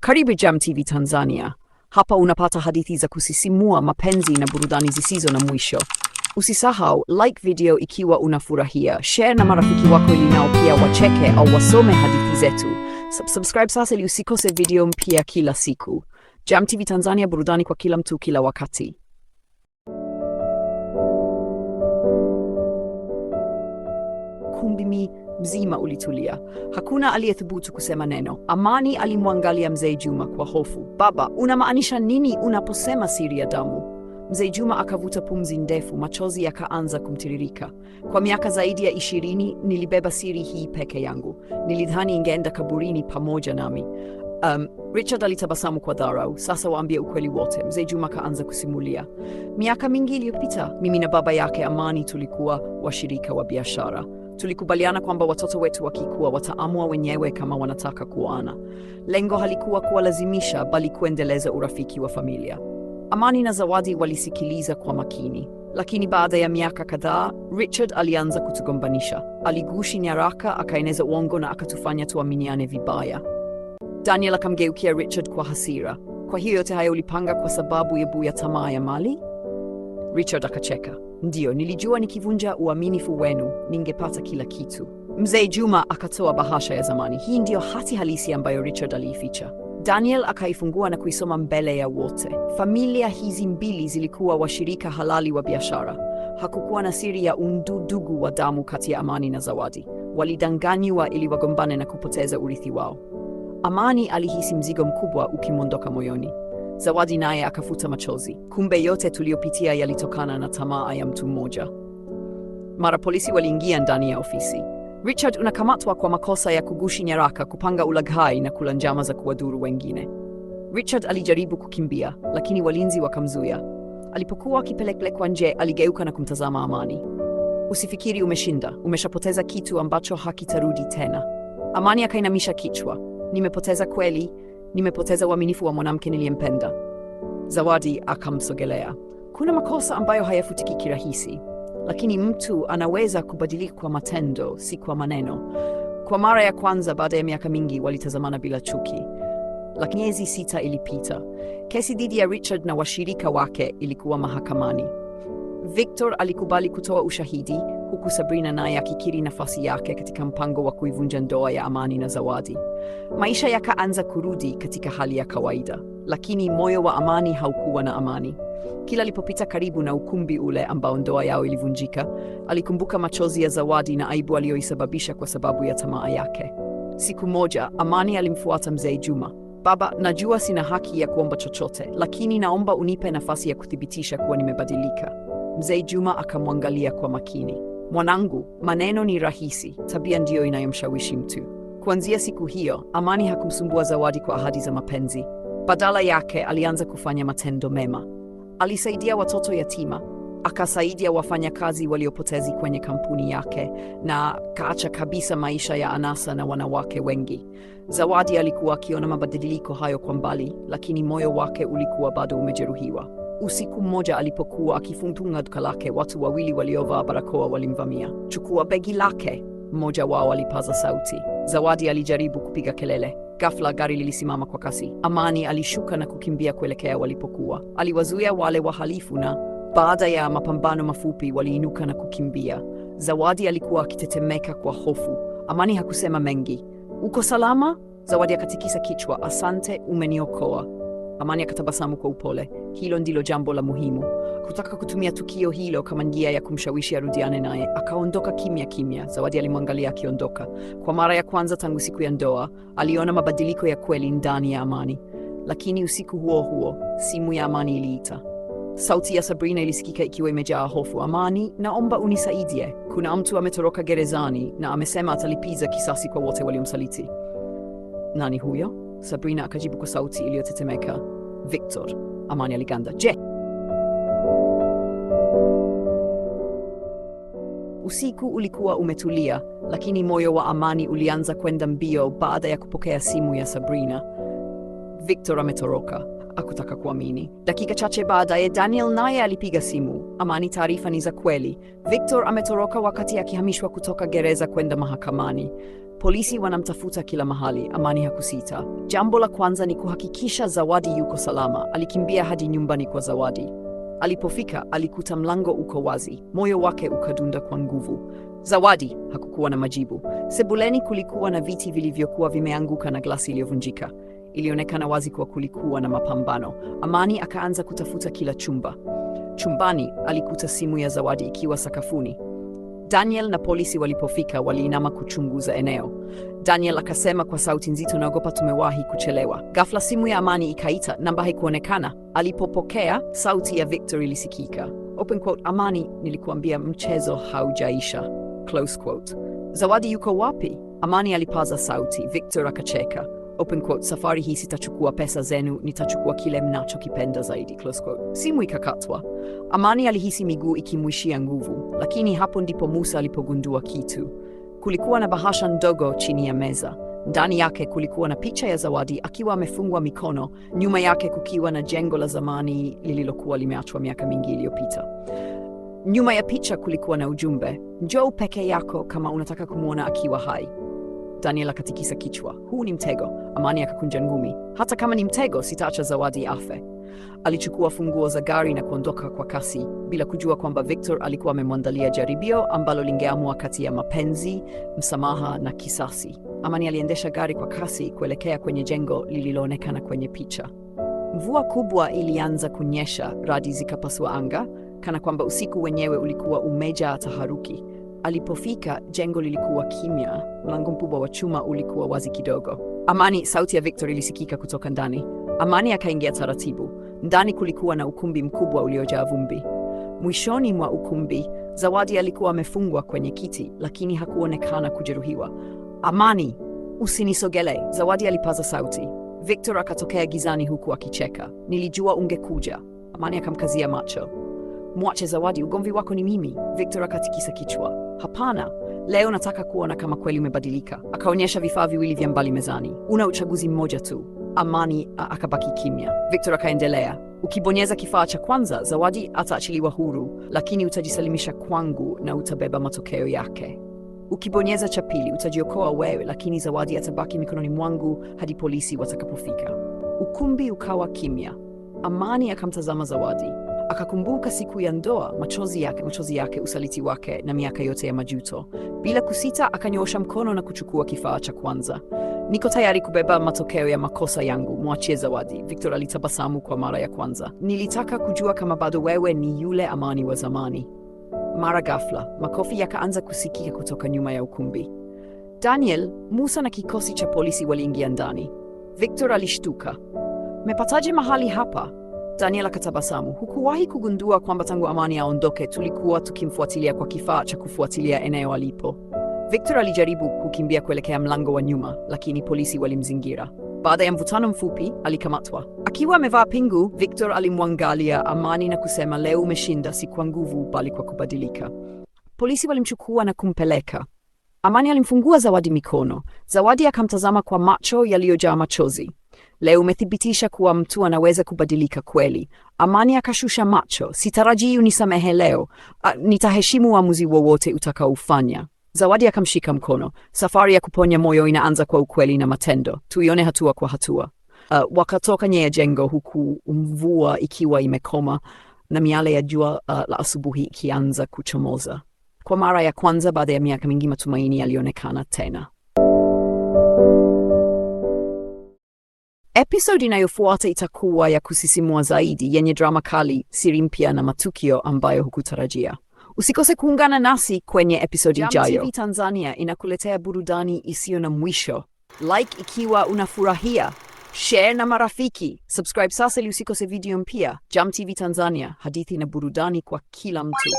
Karibu Jam TV Tanzania. Hapa unapata hadithi za kusisimua, mapenzi na burudani zisizo na mwisho. Usisahau like video ikiwa unafurahia, share na marafiki wako ili nao pia wacheke au wasome hadithi zetu. Subscribe sasa ili usikose video mpya kila siku. Jam TV Tanzania, burudani kwa kila mtu kila wakati. Kumbi mzima ulitulia. Hakuna aliyethubutu kusema neno. Amani alimwangalia Mzee Juma kwa hofu. Baba, unamaanisha nini unaposema siri ya damu? Mzee Juma akavuta pumzi ndefu, machozi yakaanza kumtiririka. Kwa miaka zaidi ya 20 nilibeba siri hii peke yangu. Nilidhani ingeenda kaburini pamoja nami. Richard alitabasamu kwa dharau. Sasa waambie ukweli wote. Mzee Juma kaanza kusimulia. Miaka mingi iliyopita, mimi na baba yake Amani tulikuwa washirika wa biashara. Tulikubaliana kwamba watoto wetu wakikua wataamua wenyewe kama wanataka kuoana. Lengo halikuwa kuwalazimisha, bali kuendeleza urafiki wa familia. Amani na Zawadi walisikiliza kwa makini. Lakini baada ya miaka kadhaa, Richard alianza kutugombanisha. Aligushi nyaraka, akaeneza uongo na akatufanya tuaminiane vibaya. Daniel akamgeukia Richard kwa hasira. Kwa hiyo yote haya ulipanga kwa sababu ya tamaa ya mali? Richard akacheka. Ndiyo, nilijua nikivunja uaminifu wenu ningepata kila kitu. Mzee Juma akatoa bahasha ya zamani. Hii ndiyo hati halisi ambayo Richard aliificha. Daniel akaifungua na kuisoma mbele ya wote. Familia hizi mbili zilikuwa washirika halali wa biashara. Hakukuwa na siri ya undugu wa damu kati ya Amani na Zawadi. Walidanganywa ili wagombane na kupoteza urithi wao. Amani alihisi mzigo mkubwa ukimwondoka moyoni. Zawadi naye akafuta machozi. Kumbe yote tuliyopitia yalitokana na tamaa ya mtu mmoja. Mara polisi waliingia ndani ya ofisi. Richard unakamatwa kwa makosa ya kugushi nyaraka, kupanga ulaghai na kula njama za kuwadhuru wengine. Richard alijaribu kukimbia, lakini walinzi wakamzuia. Alipokuwa akipelekwa nje, aligeuka na kumtazama Amani. Usifikiri umeshinda, umeshapoteza kitu ambacho hakitarudi tena. Amani akainamisha kichwa. Nimepoteza kweli, nimepoteza uaminifu wa mwanamke niliyempenda. Zawadi akamsogelea. Kuna makosa ambayo hayafutiki kirahisi, lakini mtu anaweza kubadilika kwa matendo, si kwa maneno. Kwa mara ya kwanza baada ya miaka mingi walitazamana bila chuki. Lakini miezi 6 ilipita. Kesi dhidi ya Richard na washirika wake ilikuwa mahakamani. Victor alikubali kutoa ushahidi, huku Sabrina naye akikiri nafasi yake katika mpango wa kuivunja ndoa ya Amani na Zawadi. Maisha yakaanza kurudi katika hali ya kawaida, lakini moyo wa Amani haukuwa na amani. Kila alipopita karibu na ukumbi ule ambao ndoa yao ilivunjika, alikumbuka machozi ya Zawadi na aibu aliyoisababisha kwa sababu ya tamaa yake. Siku moja, Amani alimfuata Mzee Juma. Baba, najua sina haki ya kuomba chochote, lakini naomba unipe nafasi ya kuthibitisha kuwa nimebadilika. Mzee Juma akamwangalia kwa makini. Mwanangu, maneno ni rahisi, tabia ndiyo inayomshawishi mtu. Kuanzia siku hiyo, Amani hakumsumbua Zawadi kwa ahadi za mapenzi. Badala yake, alianza kufanya matendo mema. Alisaidia watoto yatima, akasaidia wafanyakazi waliopotezi kwenye kampuni yake, na kaacha kabisa maisha ya anasa na wanawake wengi. Zawadi alikuwa akiona mabadiliko hayo kwa mbali, lakini moyo wake ulikuwa bado umejeruhiwa. Usiku mmoja alipokuwa akifunga duka lake, watu wawili waliovaa barakoa walimvamia. Chukua begi lake, mmoja wao alipaza sauti. Zawadi alijaribu kupiga kelele. Ghafla gari lilisimama kwa kasi. Amani alishuka na kukimbia kuelekea walipokuwa. Aliwazuia wale wahalifu na baada ya mapambano mafupi waliinuka na kukimbia. Zawadi alikuwa akitetemeka kwa hofu. Amani hakusema mengi. Uko salama? Zawadi akatikisa kichwa. Asante, umeniokoa. Amani akatabasamu kwa upole. Hilo ndilo jambo la muhimu. Kutaka kutumia tukio hilo kama njia ya kumshawishi arudiane naye, akaondoka kimya kimya. Zawadi alimwangalia akiondoka. Kwa mara ya kwanza tangu siku ya ndoa, aliona mabadiliko ya kweli ndani ya Amani. Lakini usiku huo huo, simu ya Amani iliita. Sauti ya Sabrina ilisikika ikiwa imejaa hofu. Amani, naomba unisaidie. Kuna mtu ametoroka gerezani na amesema atalipiza kisasi kwa wote waliomsaliti. Nani huyo? Sabrina akajibu kwa sauti iliyotetemeka. Victor. Amani aliganda. Je? Usiku ulikuwa umetulia, lakini moyo wa Amani ulianza kwenda mbio baada ya kupokea simu ya Sabrina. Victor ametoroka. Hakutaka kuamini. Dakika chache baadaye Daniel naye alipiga simu. Amani, taarifa ni za kweli. Victor ametoroka wakati akihamishwa kutoka gereza kwenda mahakamani. Polisi wanamtafuta kila mahali. Amani hakusita. Jambo la kwanza ni kuhakikisha Zawadi yuko salama. Alikimbia hadi nyumbani kwa Zawadi. Alipofika, alikuta mlango uko wazi. Moyo wake ukadunda kwa nguvu. Zawadi hakukuwa na majibu. Sebuleni kulikuwa na viti vilivyokuwa vimeanguka na glasi iliyovunjika. Ilionekana wazi kuwa kulikuwa na mapambano. Amani akaanza kutafuta kila chumba. Chumbani alikuta simu ya Zawadi ikiwa sakafuni. Daniel na polisi walipofika waliinama kuchunguza eneo. Daniel akasema kwa sauti nzito, naogopa tumewahi kuchelewa. Ghafla simu ya Amani ikaita, namba haikuonekana. Alipopokea, sauti ya Victor ilisikika. Open quote, Amani, nilikuambia mchezo haujaisha. Close quote. Zawadi yuko wapi? Amani alipaza sauti. Victor akacheka. Open quote, safari hii sitachukua pesa zenu, nitachukua kile mnachokipenda zaidi. Close quote. Simu ikakatwa. Amani alihisi miguu ikimwishia nguvu, lakini hapo ndipo Musa alipogundua kitu. Kulikuwa na bahasha ndogo chini ya meza. Ndani yake kulikuwa na picha ya Zawadi akiwa amefungwa mikono, nyuma yake kukiwa na jengo la zamani lililokuwa limeachwa miaka mingi iliyopita. Nyuma ya picha kulikuwa na ujumbe, njoo peke yako kama unataka kumwona akiwa hai. Daniel akatikisa kichwa. Huu ni mtego. Amani akakunja ngumi. Hata kama ni mtego, sitaacha Zawadi afe. Alichukua funguo za gari na kuondoka kwa kasi, bila kujua kwamba Victor alikuwa amemwandalia jaribio ambalo lingeamua kati ya mapenzi, msamaha na kisasi. Amani aliendesha gari kwa kasi kuelekea kwenye jengo lililoonekana kwenye picha. Mvua kubwa ilianza kunyesha, radi zikapasua anga, kana kwamba usiku wenyewe ulikuwa umejaa taharuki. Alipofika, jengo lilikuwa kimya. Mlango mkubwa wa chuma ulikuwa wazi kidogo. Amani, sauti ya Victor ilisikika kutoka ndani. Amani akaingia taratibu. Ndani kulikuwa na ukumbi mkubwa uliojaa vumbi. Mwishoni mwa ukumbi, Zawadi alikuwa amefungwa kwenye kiti, lakini hakuonekana kujeruhiwa. Amani, usinisogele, Zawadi alipaza sauti. Victor akatokea gizani huku akicheka. Nilijua ungekuja. Amani akamkazia macho. Mwache Zawadi, ugomvi wako ni mimi. Victor akatikisa kichwa. Hapana, leo nataka kuona kama kweli umebadilika. Akaonyesha vifaa viwili vya mbali mezani. Una uchaguzi mmoja tu. Amani akabaki kimya. Victor akaendelea. Ukibonyeza kifaa cha kwanza, Zawadi ataachiliwa huru, lakini utajisalimisha kwangu na utabeba matokeo yake. Ukibonyeza cha pili, utajiokoa wewe, lakini Zawadi atabaki mikononi mwangu hadi polisi watakapofika. Ukumbi ukawa kimya. Amani akamtazama Zawadi. Akakumbuka siku ya ndoa, machozi yake, usaliti wake na miaka yote ya majuto. Bila kusita, akanyoosha mkono na kuchukua kifaa cha kwanza. Niko tayari kubeba matokeo ya makosa yangu, mwachie Zawadi. Victor alitabasamu kwa mara ya kwanza. Nilitaka kujua kama bado wewe ni yule Amani wa zamani. Mara ghafla, makofi yakaanza kusikika kutoka nyuma ya ukumbi. Daniel, Musa na kikosi cha polisi waliingia ndani. Victor alishtuka. Mepataje mahali hapa? Daniel akatabasamu. Hukuwahi kugundua kwamba tangu Amani aondoke tulikuwa tukimfuatilia kwa kifaa cha kufuatilia eneo alipo? Victor alijaribu kukimbia kuelekea mlango wa nyuma, lakini polisi walimzingira. Baada ya mvutano mfupi, alikamatwa. Akiwa amevaa pingu, Victor alimwangalia Amani na kusema, leo umeshinda, si kwa nguvu bali kwa kubadilika. Polisi walimchukua na kumpeleka. Amani alimfungua Zawadi mikono. Zawadi akamtazama kwa macho yaliyojaa machozi. Leo umethibitisha kuwa mtu anaweza kubadilika kweli. Amani akashusha macho. Sitarajii unisamehe leo. Nitaheshimu uamuzi wowote utakaoufanya. Zawadi akamshika mkono. Safari ya kuponya moyo inaanza kwa ukweli na matendo. Tuione hatua kwa hatua. Wakatoka nje ya jengo huku mvua ikiwa imekoma na miale ya jua la asubuhi ikianza kuchomoza. Kwa mara ya kwanza baada ya miaka mingi, matumaini yalionekana tena. Episodi inayofuata itakuwa ya kusisimua zaidi, yenye drama kali, siri mpya na matukio ambayo hukutarajia. Usikose kuungana nasi kwenye episodi ijayo. Jam TV Tanzania inakuletea burudani isiyo na mwisho. Like ikiwa unafurahia, share na marafiki, subscribe sasa ili usikose video mpya. Jam TV Tanzania, hadithi na burudani kwa kila mtu.